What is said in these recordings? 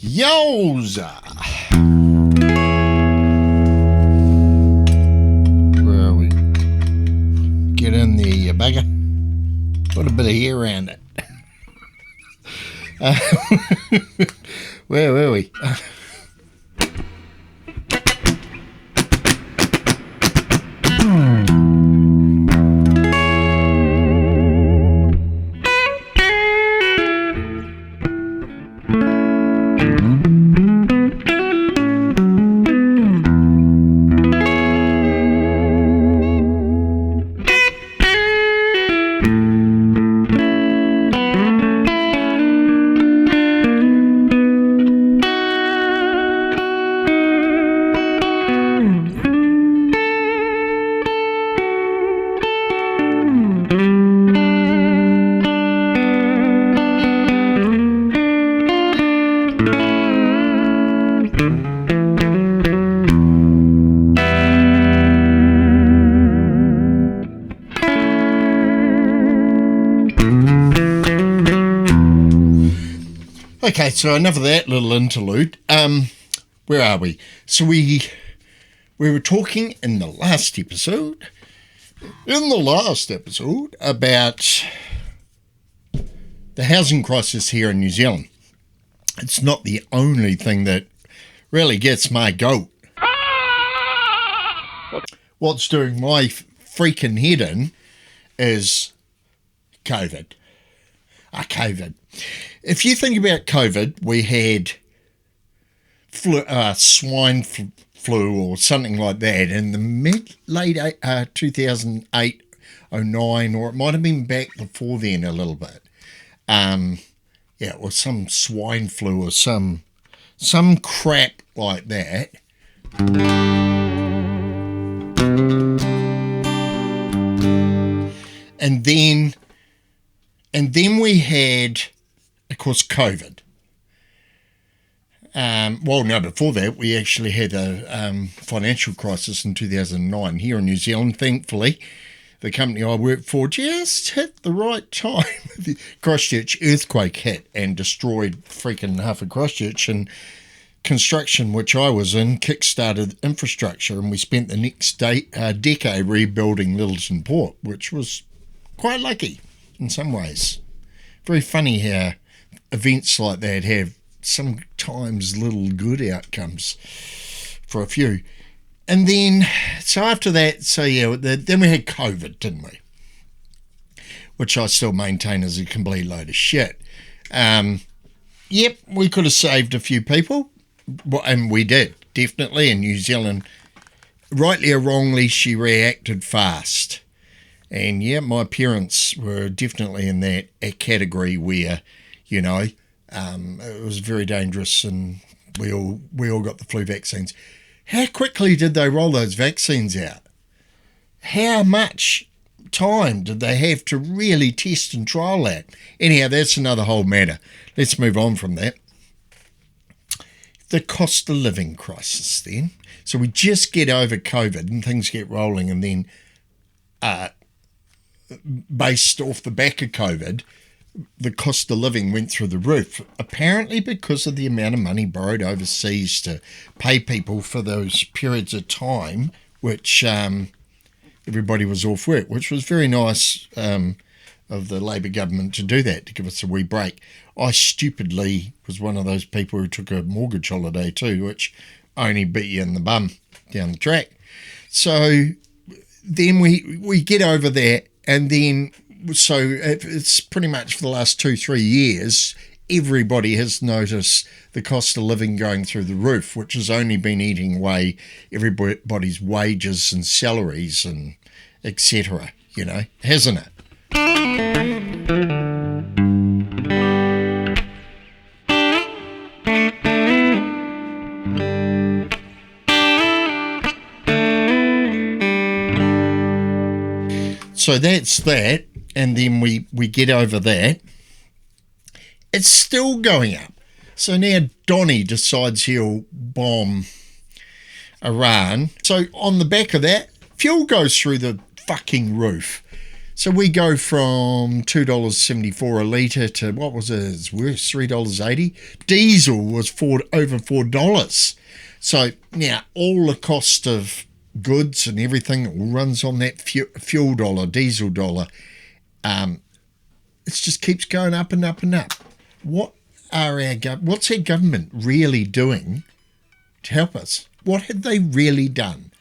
Yowza! Where are we? Get in there, you bugger. Put a bit of hair around it. Where were we? Okay, so enough of that little interlude. Where are we? So we were talking in the last episode about the housing crisis here in New Zealand. It's not the only thing that really gets my goat. What's doing my freaking head in is COVID. COVID. If you think about COVID, we had swine flu or something like that in the late 2008, 09, or it might have been back before then a little bit. Or some swine flu or some crap like that. And then we had, of course, COVID. Before that, we actually had a financial crisis in 2009 here in New Zealand. Thankfully, the company I work for just hit the right time. The Christchurch earthquake hit and destroyed freaking half of Christchurch, and construction, which I was in, kick-started infrastructure, and we spent the next decade rebuilding Lyttelton Port, which was quite lucky in some ways. Very funny how events like that have sometimes little good outcomes for a few. And then, so after that, then we had COVID, didn't we? Which I still maintain is a complete load of shit. We could have saved a few people, and we did, definitely. In New Zealand, rightly or wrongly, she reacted fast. And my parents were definitely in that category where, it was very dangerous, and we all got the flu vaccines. How quickly did they roll those vaccines out? How much time did they have to really test and trial that? Anyhow, that's another whole matter. Let's move on from that. The cost of living crisis then. So we just get over COVID and things get rolling, and then based off the back of COVID, the cost of living went through the roof, apparently because of the amount of money borrowed overseas to pay people for those periods of time, which everybody was off work, which was very nice of the Labor government to do that, to give us a wee break. I stupidly was one of those people who took a mortgage holiday too, which only beat you in the bum down the track. So then we get over that. And then, so it's pretty much for the last 2-3 years, everybody has noticed the cost of living going through the roof, which has only been eating away everybody's wages and salaries and etc., hasn't it? So that's that, and then we get over that. It's still going up. So now Donnie decides he'll bomb Iran. So on the back of that, fuel goes through the fucking roof. So we go from $2.74 a litre to, what was it? It's worse, $3.80. Diesel was over $4. So now all the cost of goods and everything all runs on that fuel dollar, diesel dollar. It just keeps going up and up and up. What's our government really doing to help us? What have they really done?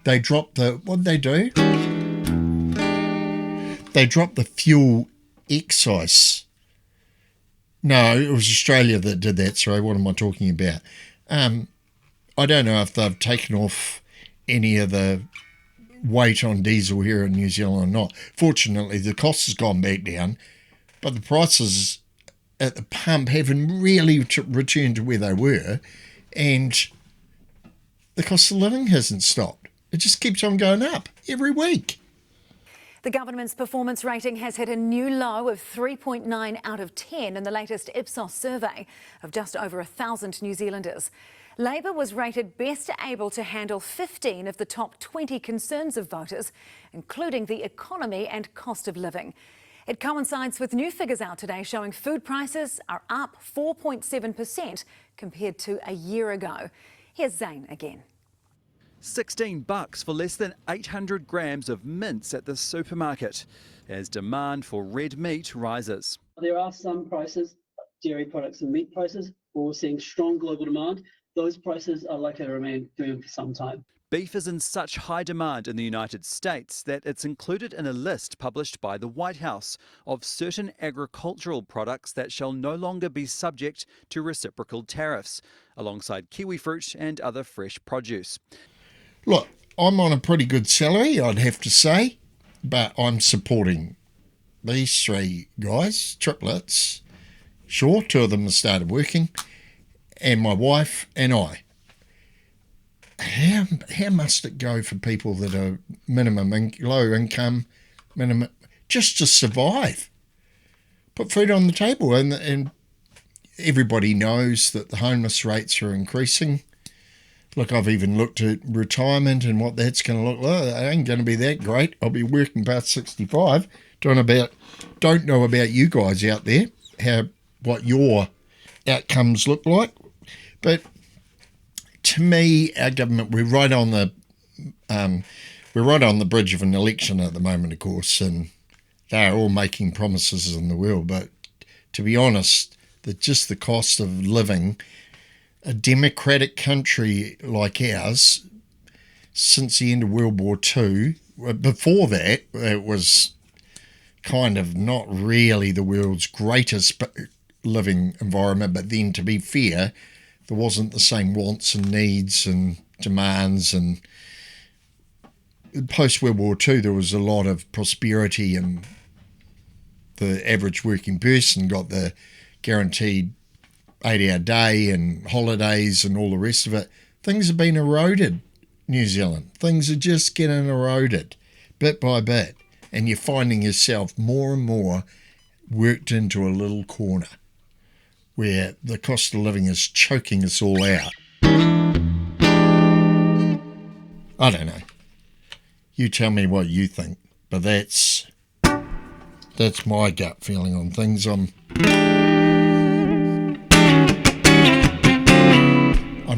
They dropped what did they do? They dropped the fuel excise. No, it was Australia that did that. Sorry, what am I talking about? I don't know if they've taken off any of the weight on diesel here in New Zealand or not. Fortunately, the cost has gone back down, but the prices at the pump haven't really returned to where they were, and the cost of living hasn't stopped. It just keeps on going up every week. The government's performance rating has hit a new low of 3.9 out of 10 in the latest Ipsos survey of just over 1,000 New Zealanders. Labor was rated best able to handle 15 of the top 20 concerns of voters, including the economy and cost of living. It coincides with new figures out today showing food prices are up 4.7% compared to a year ago. Here's Zane again. $16 for less than 800 grams of mince at the supermarket as demand for red meat rises. There are some prices, dairy products and meat prices, where we're seeing strong global demand. Those prices are likely to remain firm for some time. Beef is in such high demand in the United States that it's included in a list published by the White House of certain agricultural products that shall no longer be subject to reciprocal tariffs, alongside kiwi fruit and other fresh produce. Look, I'm on a pretty good salary, I'd have to say, but I'm supporting these three guys, triplets. Sure, two of them have started working, and my wife and I. How must it go for people that are low income, minimum, just to survive? Put food on the table, and everybody knows that the homeless rates are increasing. Look, I've even looked at retirement and what that's going to look like. It ain't going to be that great. I'll be working past 65. Don't know about you guys out there, what your outcomes look like. But to me, our government, we're right on the bridge of an election at the moment, of course, and they're all making promises in the world. But to be honest, just the cost of living, a democratic country like ours, since the end of World War II, before that, it was kind of not really the world's greatest living environment, but then, to be fair, there wasn't the same wants and needs and demands, and post-World War II there was a lot of prosperity, and the average working person got the guaranteed 8-hour day and holidays and all the rest of it. Things have been eroded, New Zealand. Things are just getting eroded bit by bit, and you're finding yourself more and more worked into a little corner where the cost of living is choking us all out. I don't know. You tell me what you think, but that's my gut feeling on things. I'm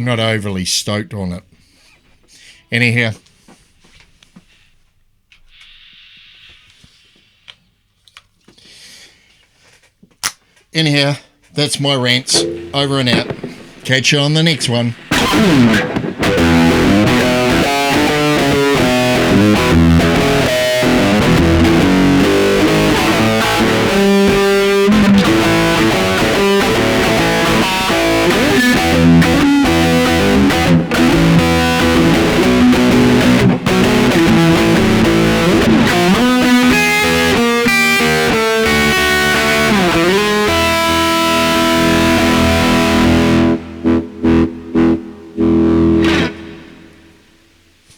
not overly stoked on it. Anyhow, that's my rants. Over and out. Catch you on the next one.